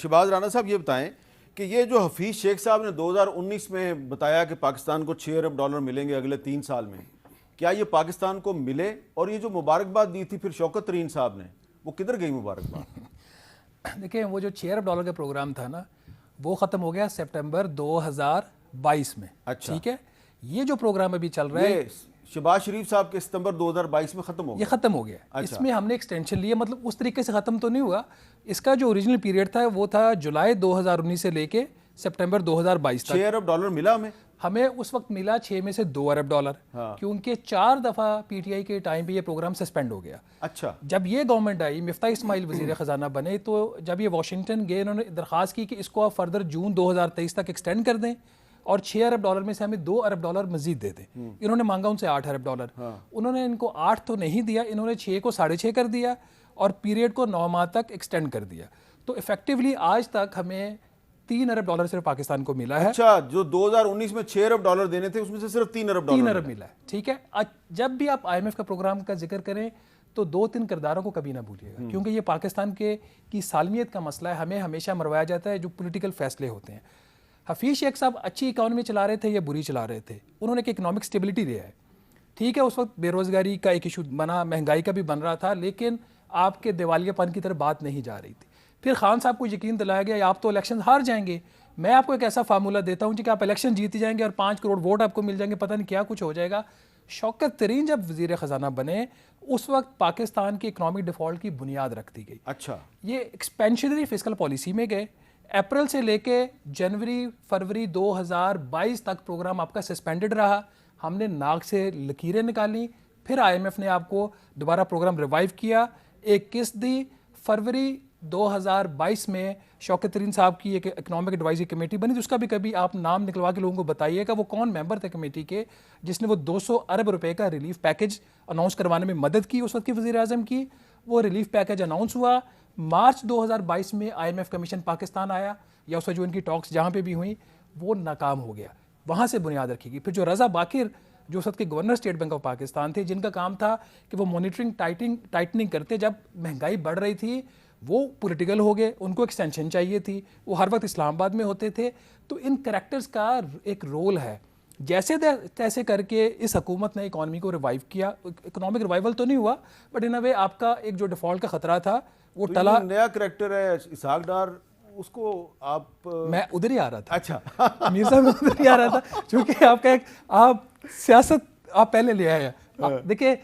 शहबाज राना साहब ये बताएं कि ये जो हफीज शेख साहब ने 2019 में बताया कि पाकिस्तान को 6 अरब डॉलर मिलेंगे अगले 3 साल में, क्या ये पाकिस्तान को मिले? और ये जो मुबारकबाद दी थी फिर शौकत तरीन साहब ने, वो किधर गई मुबारकबाद? देखिए, वो जो 6 अरब डॉलर का प्रोग्राम था ना, वो ख़त्म हो गया सितंबर 2022 में। अच्छा, ठीक है। ये जो प्रोग्राम अभी चल रहा है, शहबाज शरीफ साहब के सितंबर 2022 में खत्म हो गया। ये ख़त्म हो गया। अच्छा। इसमें हमने एक्सटेंशन लिया, मतलब उस तरीके से ख़त्म तो नहीं हुआ। इसका जो ओरिजिनल पीरियड था वो था जुलाई 2019 से लेके सितंबर 2022 तक। 6 अरब डॉलर मिला हमें उस वक्त मिला 6 में से 2 अरब डॉलर। हाँ। क्योंकि 4 दफ़ा पीटीआई के टाइम पे ये प्रोग्राम सस्पेंड हो गया। अच्छा, जब ये गवर्नमेंट आई, मिफ्ता इस्माइल वज़ीर ख़जाना बने, तो जब ये वाशिंगटन गए, इन्होंने दरख्वास्त की कि इसको आप फर्दर जून 2023 तक एक्सटेंड कर दें और 6 अरब डॉलर में से हमें 2 अरब डॉलर मजीद दे दें। इन्होंने मांगा उनसे 8 अरब डॉलर। उन्होंने इनको 8 तो नहीं दिया, इन्होंने 6 को 6.5 कर दिया और पीरियड को 9 माह तक एक्सटेंड कर दिया। तो इफेक्टिवली आज तक हमें 3 अरब डॉलर सिर्फ पाकिस्तान को मिला है। अच्छा, जो 2019 में 6 अरब डॉलर देने थे उसमें से सिर्फ 3 अरब डॉलर मिला है। ठीक है। आज जब भी आप IMF का प्रोग्राम का जिक्र करें तो 2-3 किरदारों को कभी ना भूलिएगा, क्योंकि ये पाकिस्तान की सालमियत का मसला है। हमें हमेशा मरवाया जाता है जो पॉलिटिकल फैसले होते हैं। हफीज शेख साहब अच्छी इकॉनमी चला रहे थे या बुरी चला रहे थे, उन्होंने एक इकोनॉमिक स्टेबिलिटी दिया है। ठीक है, उस वक्त बेरोजगारी का एक इशू बना, महंगाई का भी बन रहा था, लेकिन आपके दिवालियापन की तरफ बात नहीं जा रही थी। फिर खान साहब को यकीन दिलाया गया आप तो इलेक्शन हार जाएंगे, मैं आपको एक ऐसा फार्मूला देता हूं कि आप इलेक्शन जीत जाएंगे और 5 करोड़ वोट आपको मिल जाएंगे, पता नहीं क्या कुछ हो जाएगा। शौकत तरीन जब वजीर ख़जाना बने, उस वक्त पाकिस्तान की इकनॉमिक डिफॉल्ट की बुनियाद रख दी गई। अच्छा, ये एक्सपेंशनरी फिस्कल पॉलिसी में गए। अप्रैल से लेके जनवरी फरवरी 2022 तक प्रोग्राम आपका सस्पेंडेड रहा। हमने नाक से लकीरें निकाली, फिर IMF ने आपको दोबारा प्रोग्राम रिवाइव किया। एक किस्त दी फरवरी 2022 में। शौकत तरीन साहब की एक इकनॉमिक एडवाइजरी कमेटी बनी, जिसका भी कभी आप नाम निकलवा के लोगों को बताइएगा वो कौन मेंबर थे कमेटी के, जिसने वो 200 अरब रुपए का रिलीफ पैकेज अनाउंस करवाने में मदद की उस वक्त के वज़ीर आज़म की। वो रिलीफ पैकेज अनाउंस हुआ। मार्च 2022 में IMF कमीशन पाकिस्तान आया, या उसमें जो इनकी टॉक्स जहाँ पे भी हुई वो नाकाम हो गया। वहाँ से बुनियाद रखी गई। फिर जो रज़ा बाकिर जो उस वक्त के governor state bank of Pakistan थे, जिनका काम था कि वो मॉनिटरिंग टाइटनिंग करते, जब महंगाई बढ़ रही थी वो पॉलिटिकल हो गए, उनको एक्सटेंशन चाहिए थी, वो हर वक्त इस्लामाबाद में होते थे। तो इन करैक्टर्स का एक रोल है। जैसे तैसे करके इस हुकूमत ने इकॉनमी को रिवाइव किया। इकोनॉमिक रिवाइवल तो नहीं हुआ, बट इन अ वे आपका एक जो डिफॉल्ट का खतरा था वो तो टला। नया करैक्टर है इसहाक डार, उसको आप मैं उधर ही आ रहा था। अच्छा मीर साहब, मैं उधर ही आ रहा था, क्योंकि आपका एक आप सियासत आप पहले ले आए हैं। देखिए,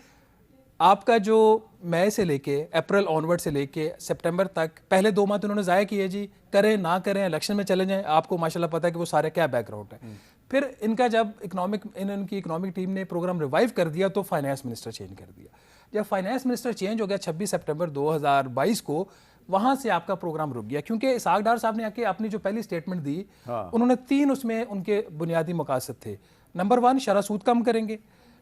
आपका जो मई से लेके अप्रैल ऑनवर्ड से लेके सितंबर तक पहले 2 माह तो उन्होंने ज़ाया किए जी, करें ना करें इलेक्शन में चले जाएं, आपको माशाल्लाह पता है कि वो सारे क्या बैकग्राउंड है। फिर इनका जब इनकी इकोनॉमिक टीम ने प्रोग्राम रिवाइव कर दिया तो फाइनेंस मिनिस्टर चेंज कर दिया। जब फाइनेंस मिनिस्टर चेंज हो गया 26 सितंबर 2022 को, वहां से आपका प्रोग्राम रुक गया। क्योंकि इसहाक डार साहब ने आके अपनी जो पहली स्टेटमेंट दी, उन्होंने 3 उसमें उनके बुनियादी मकासद थे। नंबर 1, शरह सूद कम करेंगे।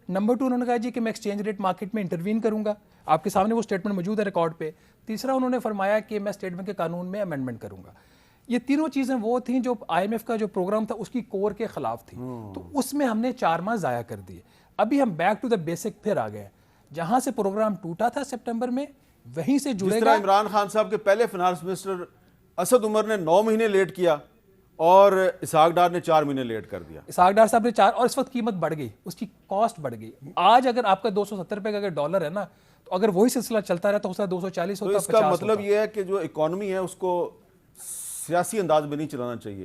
नंबर 2, उन्होंने कहा जी कि मैं एक्सचेंज रेट मार्केट में इंटरवीन करूंगा, आपके सामने वो स्टेटमेंट मौजूद है रिकॉर्ड पे। तीसरा, उन्होंने फरमाया कि मैं स्टेट बैंक के कानून में अमेंडमेंट करूंगा। ये तीनों चीज़ें वो थी जो IMF का जो प्रोग्राम था उसकी कोर के खिलाफ थी। तो उसमें हमने 4 माह ज़ाया कर दिए। अभी हम बैक टू द बेसिक फिर आ गए। जहां से प्रोग्राम टूटा था सितंबर में, वहीं से जुड़ेगा। इमरान खान साहब के पहले फाइनेंस मिनिस्टर असद उमर ने 9 महीने लेट किया और इसहाक डार ने 4 महीने लेट कर दिया। इसहाक डार साहब ने 4, और इस वक्त कीमत बढ़ गई, उसकी कॉस्ट बढ़ गई। आज अगर आपका 270 रुपए का अगर डॉलर है ना, तो अगर वही सिलसिला चलता रहता तो 240 होता। तो इसका मतलब यह है कि जो इकोनॉमी है उसको सियासी अंदाज में नहीं चलाना चाहिए।